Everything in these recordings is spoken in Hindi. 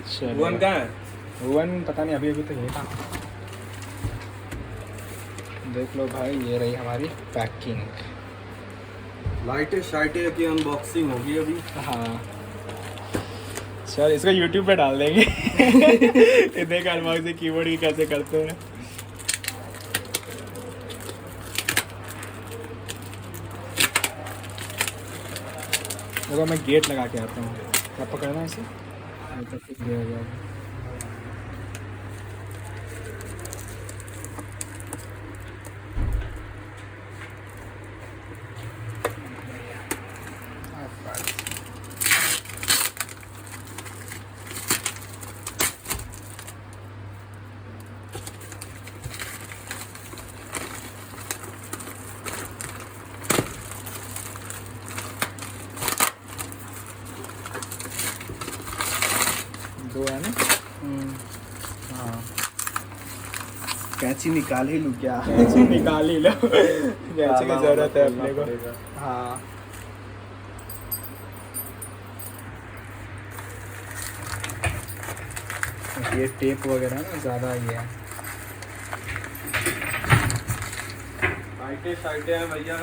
वन कहाँ है? वन पता नहीं, अभी अभी तो ये था। देख लो भाई, ये रही हमारी पैकिंग। लाइटें शाइटें की अनबॉक्सिंग होगी अभी। हाँ चल, इसको यूट्यूब पे डाल देंगे। देख अनबॉक्सिंग कीबोर्ड की कैसे करते हैं। देखो मैं गेट लगा के आता हूँ। क्या पकड़ना है इसे? नहीं तो फिर ये हो जाएगा। दो है ना? हाँ, कैंची निकाल ही लूँ क्या? कैंची निकाल ही लो। कैंची की जरूरत है अपने को। हाँ ये टेप वगैरह ना ज़्यादा ये है। लाइटें हैं भैया,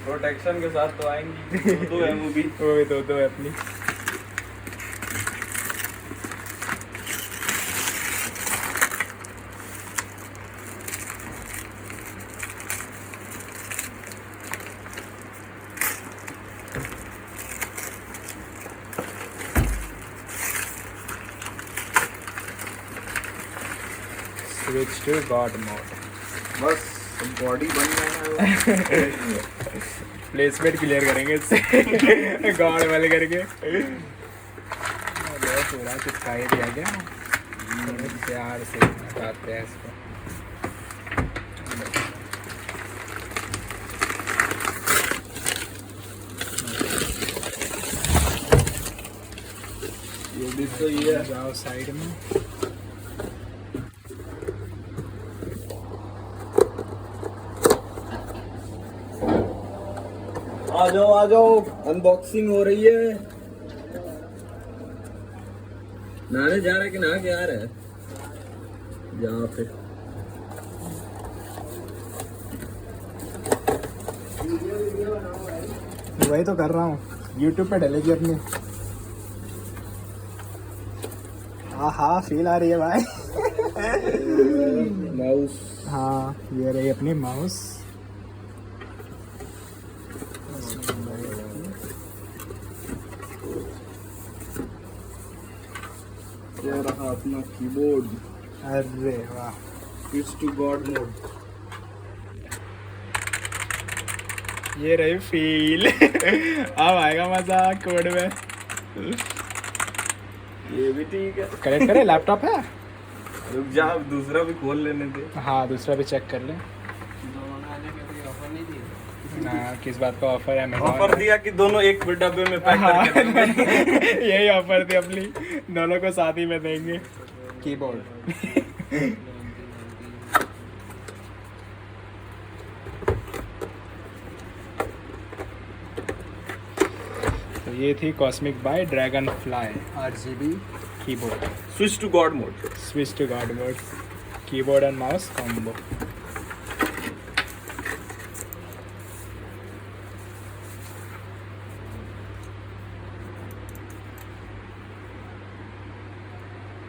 प्रोटेक्शन के साथ तो आएंगी। दो है वो भी। वो भी दो है अपनी। Switch to god mode. बस बॉडी बन गया है। प्लेसमेंट क्लियर करेंगे इससे। गॉड वाले करके पूरा चिपका ही दिया गया। प्यार से हटाते हैं इसको। ये भी तो ये है। जाओ साइड में। आ जाओ, अनबॉक्सिंग हो रही है। नहाने जा रहा है कि नहा के आ रहा है? जा फिर। वही तो कर रहा हूँ, YouTube पे डलेगी अपनी। हाँ फील आ रही है भाई। माउस। हाँ ये रही अपनी माउस। ये रहा अपना कीबोर्ड। अरे वाह, स्विच टू गॉड मोड। ये रही फील। अब आएगा मजा कोड में। ये भी ठीक है। कनेक्ट करें, लैपटॉप है। रुक जा, अब दूसरा भी खोल लेने दे। हाँ दूसरा भी चेक कर लें। ना किस बात का ऑफर है? ऑफर दिया कि दोनों एक डब्बे में पैक करके देंगे। यही ऑफर थी अपनी, दोनों को साथ ही में देंगे कीबोर्ड। तो ये थी cosmic by dragon fly RGB keyboard. Switch to god mode. Switch to god mode, keyboard and mouse combo.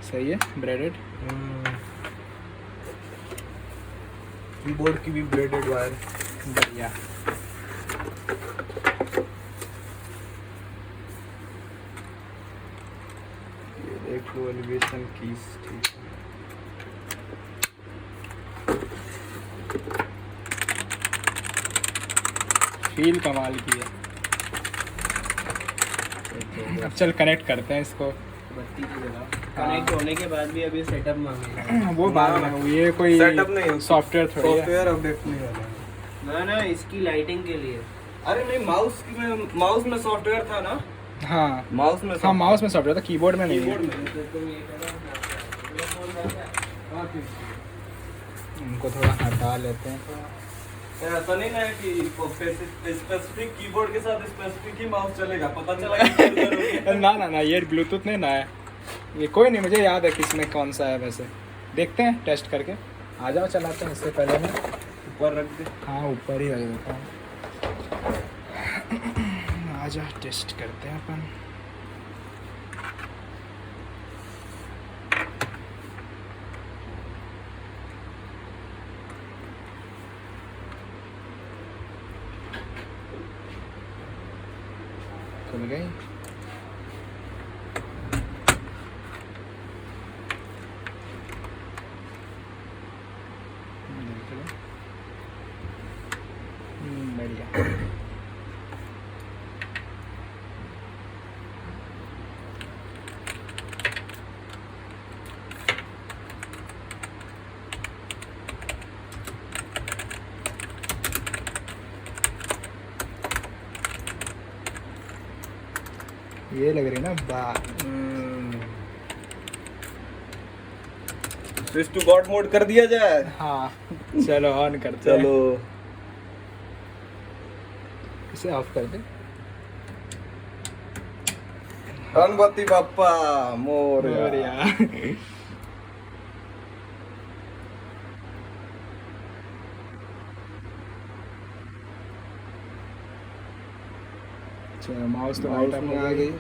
सही है, ब्रेडेड। कीबोर्ड की भी ब्लेडेड वायर। बढ़िया। ये देख लो एलिवेशन कीज, ठीक है। फील कमाल की है। अब चल कनेक्ट करते हैं इसको। बत्ती की जगह कनेक्ट होने के बाद भी अभी सेटअप मांगेगा। वो बाद में, ये कोई सेटअप नहीं, सॉफ्टवेयर थोड़ी है। सॉफ्टवेयर अपडेट नहीं होना। ना इसकी लाइटिंग के लिए। अरे नहीं, माउस में सॉफ्टवेयर था ना। हाँ माउस में हाँ माउस में सॉफ्टवेयर था, कीबोर्ड में नहीं है। कीबोर्ड में। उनको थोड़ा हटा लेते हैं। ऐसा नहीं ना है कि स्पेसिफिक कीबोर्ड के साथ स्पेसिफिक ही माउस चलेगा, पता चला कि ना ये ब्लूटूथ नहीं ना है, ये कोई नहीं, मुझे याद है किसमें कौन सा है वैसे। देखते हैं टेस्ट करके। आ जाओ चलाते हैं। इससे पहले मैं ऊपर रख दे। हाँ ऊपर ही रख देता हूँ। आ जाओ टेस्ट करते हैं अपन। खुल गई। देख लो। बढ़िया। ये लग रही है ना स्विच टू गॉड मोड कर दिया जाए। हाँ चलो ऑन करते हैं। चलो इसे ऑफ कर दे। गणपति बाप्पा मोरया। बढ़िया। चलो माउस तो लाइट अपने आ गई।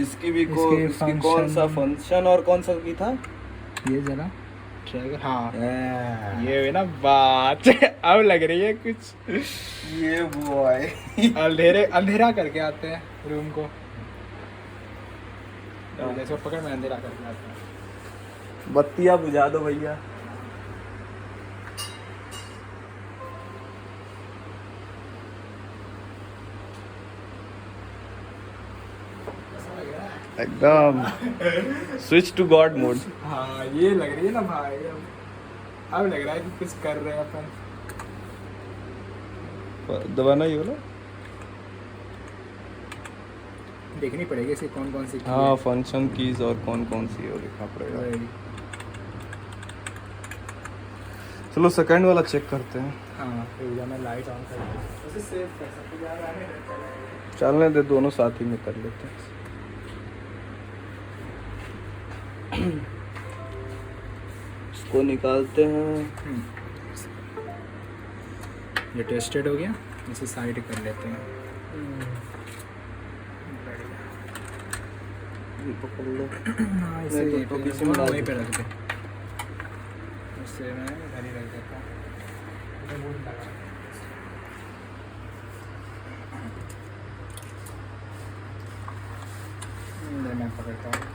इसकी भी इसके इसकी कौन सा function- फंक्शन और कौन सा की था? ये जरा ट्राई। हाँ ये ये हुई ना बात। अब लग रही है कुछ। ये बॉय अंधेरा करके आते हैं रूम को। इसको पकड़ में अंधेरा करके आते हैं। बत्तियां बुझा दो भैया। एकदम स्विच टू गॉड मोड। हाँ ये लग रही है ना भाई। अब लग रहा है कि कुछ कर रहे हैं अपन। दबाना ही वाला। देखनी पड़ेगी इसकी कौन कौन सी हाँ फंक्शन कीज और कौन कौन सी है लिखना पड़ेगा। चलो सेकंड वाला चेक करते हैं। हाँ फिर मैं लाइट ऑन कर दूँ। उसे सेव कर सकते हैं। चलने दे, दोनों साथ ही में कर लेते हैं। इसको निकालते हैं। ये टेस्टेड हो गया। इसे साइड कर लेते हैं। ये पकड़ लो। हाँ इसे नहीं, यहीं तो पे किसी में डाल वहीं पे दो। रख दे। इससे मैं इधर ही रख देता हूँ। इधर बोर्ड लगा। इधर मैं पकड़ता हूँ।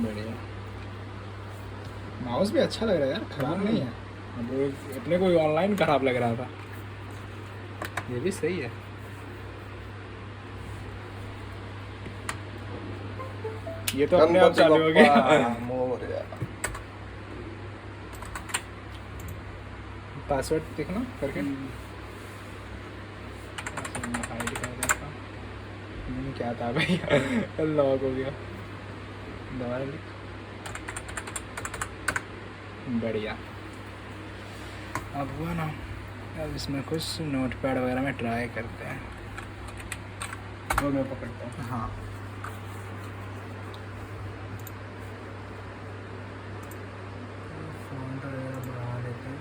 बढ़िया। माउस भी अच्छा लग रहा है यार, खराब नहीं है। अब अपने को ऑनलाइन खराब लग रहा था। ये भी सही है। ये तो अपने आप चालू हो गया। मोरया। पासवर्ड देखना करके। हाइड कर देता हूँ। क्या था भाई। लॉक हो गया। दवा लिख। बढ़िया। अब हुआ ना। अब इसमें कुछ नोटपैड वगैरह में ट्राई करते हैं। वो मैं पकड़ता हूँ। हाँ फ़ॉन्ट वगैरह बढ़ा लेते हैं।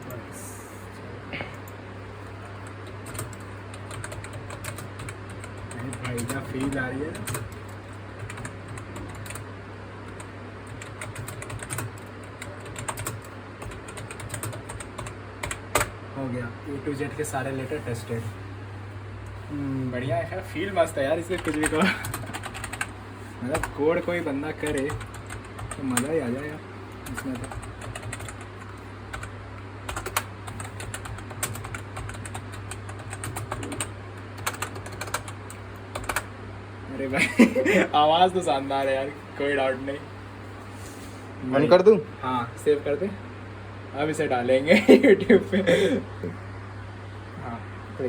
बस भाई क्या फील आ रही है। हो गया। A to Z के सारे लेटर टेस्टेड। बढ़िया है। फील मस्त है यार इसके। कुछ भी कहो। मतलब कोड कोई बंदा करे तो मज़ा ही आ जाएगा। इसमें तो अरे भाई आवाज़ तो शानदार है यार, कोई डाउट नहीं। ऑन कर दूं? हाँ सेव कर दे, अब इसे डालेंगे यूट्यूब पे।